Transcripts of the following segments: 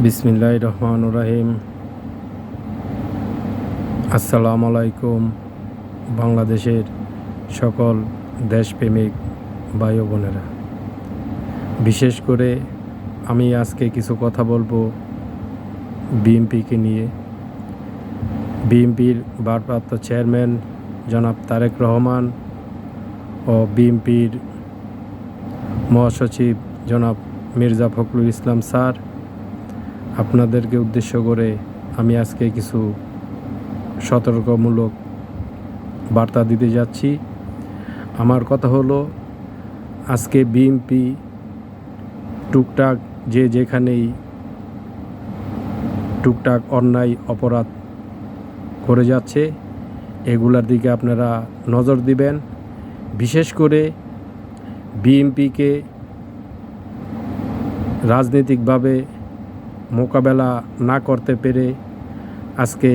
বিসমিল্লাহির রহমানির রহিম। আসসালামু আলাইকুম। বাংলাদেশের সকল দেশপ্রেমিক ভাই ও বোনেরা, বিশেষ করে আমি আজকে কিছু কথা বলবো বিএনপিকে নিয়ে। বিএনপির ভারপ্রাপ্ত চেয়ারম্যান জনাব তারেক রহমান ও বিএনপির মহাসচিব জনাব মির্জা ফখরুল ইসলাম স্যার, আপনাদেরকে উদ্দেশ্য করে আমি আজকে কিছু সতর্কমূলক বার্তা দিতে যাচ্ছি। আমার কথা হলো, আজকে বিএনপি টুকটাক যেখানেই টুকটাক অন্যায় অপরাধ করে যাচ্ছে, এগুলার দিকে আপনারা নজর দিবেন। বিশেষ করে বিএনপিকে রাজনৈতিকভাবে মোকাবেলা না করতে পেরে আজকে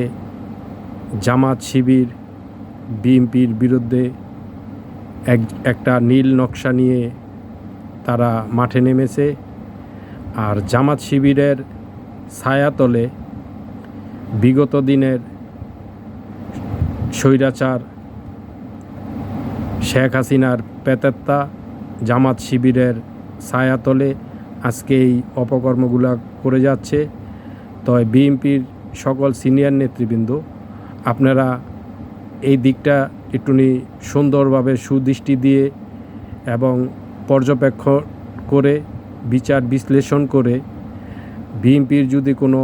জামাত শিবির বিএনপির বিরুদ্ধে একটা নীল নকশা নিয়ে তারা মাঠে নেমেছে। আর জামাত শিবিরের ছায়াতলে বিগত দিনের স্বৈরাচার শেখ হাসিনার প্রেতাত্মা জামাত শিবিরের ছায়াতলে আজকে এই অপকর্মগুলো করে যাচ্ছে। তো বিএনপির সকল সিনিয়র নেতৃবৃন্দ, আপনারা এই দিকটা একটুনি সুন্দরভাবে সুদৃষ্টি দিয়ে এবং পর্যবেক্ষণ করে বিচার বিশ্লেষণ করে বিএনপির যদি কোনো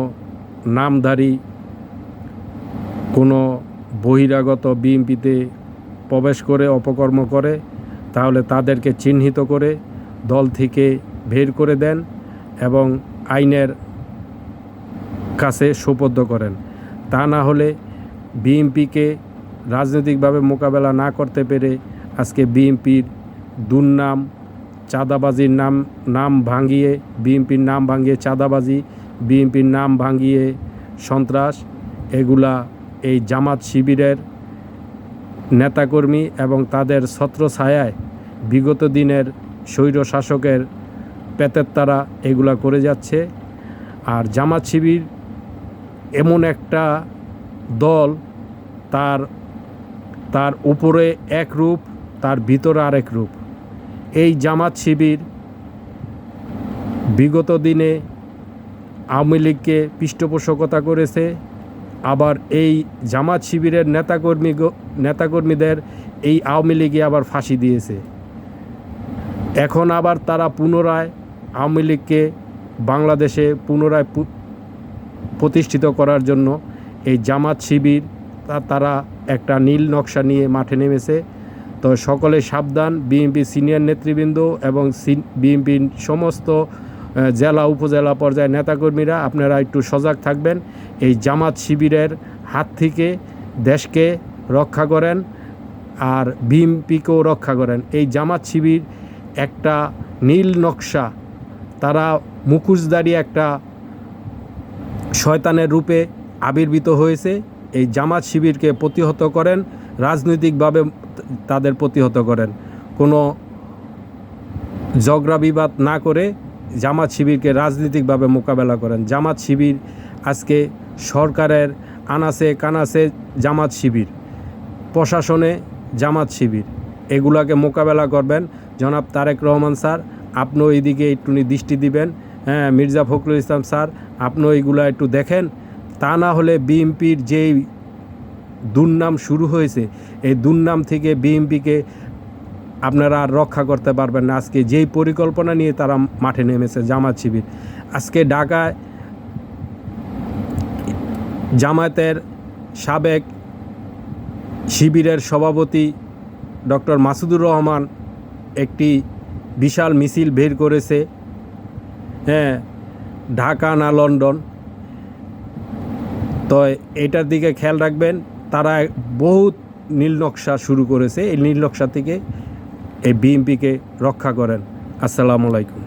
নামধারী কোনো বহিরাগত বিএনপিতে প্রবেশ করে অপকর্ম করে, তাহলে তাদেরকে চিহ্নিত করে দল থেকে বের করে দেন এবং আইনের কাছে সোপর্দ করেন। তা না হলে বিএনপিকে রাজনৈতিকভাবে মোকাবেলা না করতে পেরে আজকে বিএনপির দুর্নাম, চাঁদাবাজির নাম ভাঙিয়ে, বিএনপির নাম ভাঙিয়ে চাঁদাবাজি, বিএনপির নাম ভাঙিয়ে সন্ত্রাস, এগুলা এই জামাত শিবিরের নেতাকর্মী এবং তাদের ছত্রছায়ায় বিগত দিনের স্বৈর শাসকের প্রেতাত্মারা এগুলা করে যাচ্ছে। আর জামাত শিবির এমন একটা দল, তার উপরে এক রূপ, তার ভিতরে আরেক রূপ। এই জামাত শিবির বিগত দিনে আওয়ামী লীগকে পৃষ্ঠপোষকতা করেছে, আবার এই জামাত শিবিরের নেতাকর্মীদের এই আওয়ামী লীগে আবার ফাঁসি দিয়েছে। এখন আবার তারা পুনরায় আওয়ামী লীগকে বাংলাদেশে পুনরায় প্রতিষ্ঠিত করার জন্য এই জামাত শিবির তারা একটা নীল নকশা নিয়ে মাঠে নেমেছে। তো সকলে সাবধান, বিএনপি সিনিয়র নেতৃবৃন্দ এবং বিএনপির সমস্ত জেলা উপজেলা পর্যায়ের নেতাকর্মীরা, আপনারা একটু সজাগ থাকবেন। এই জামাত শিবিরের হাত থেকে দেশকে রক্ষা করেন আর বিএনপিকেও রক্ষা করেন। এই জামাত শিবির একটা নীল নকশা, তারা মুখোশধারী একটা শয়তানের রূপে আবির্ভূত হয়েছে। এই জামাত শিবিরকে প্রতিহত করেন, রাজনৈতিকভাবে তাদের প্রতিহত করেন, কোনো ঝগড়া বিবাদ না করে জামাত শিবিরকে রাজনৈতিকভাবে মোকাবেলা করেন। জামাত শিবির আজকে সরকারের আনাচে কানাচে জামাত শিবির, প্রশাসনে জামাত শিবির, এগুলাকে মোকাবেলা করবেন। জনাব তারেক রহমান স্যার, আপনিও এইদিকে একটু দৃষ্টি দিবেন। হ্যাঁ, মির্জা ফখরুল ইসলাম স্যার, আপনিও এইগুলা একটু দেখেন। তা না হলে বিএনপির যেই দুর্নাম শুরু হয়েছে, এই দুর্নাম থেকে বিএনপিকে আপনারা আর রক্ষা করতে পারবেন না। আজকে যেই পরিকল্পনা নিয়ে তারা মাঠে নেমেছে জামাত শিবির, আজকে ঢাকায় জামায়াতের সাবেক শিবিরের সভাপতি ডক্টর মাসুদুর রহমান একটি বিশাল মিছিল বের করেছে। হ্যাঁ, ঢাকা না লন্ডন। তো এটার দিকে খেয়াল রাখবেন। তারা বহুত নীল নকশা শুরু করেছে, এই নীল নকশা থেকে এই বিএনপিকে রক্ষা করেন। আসসালামু আলাইকুম।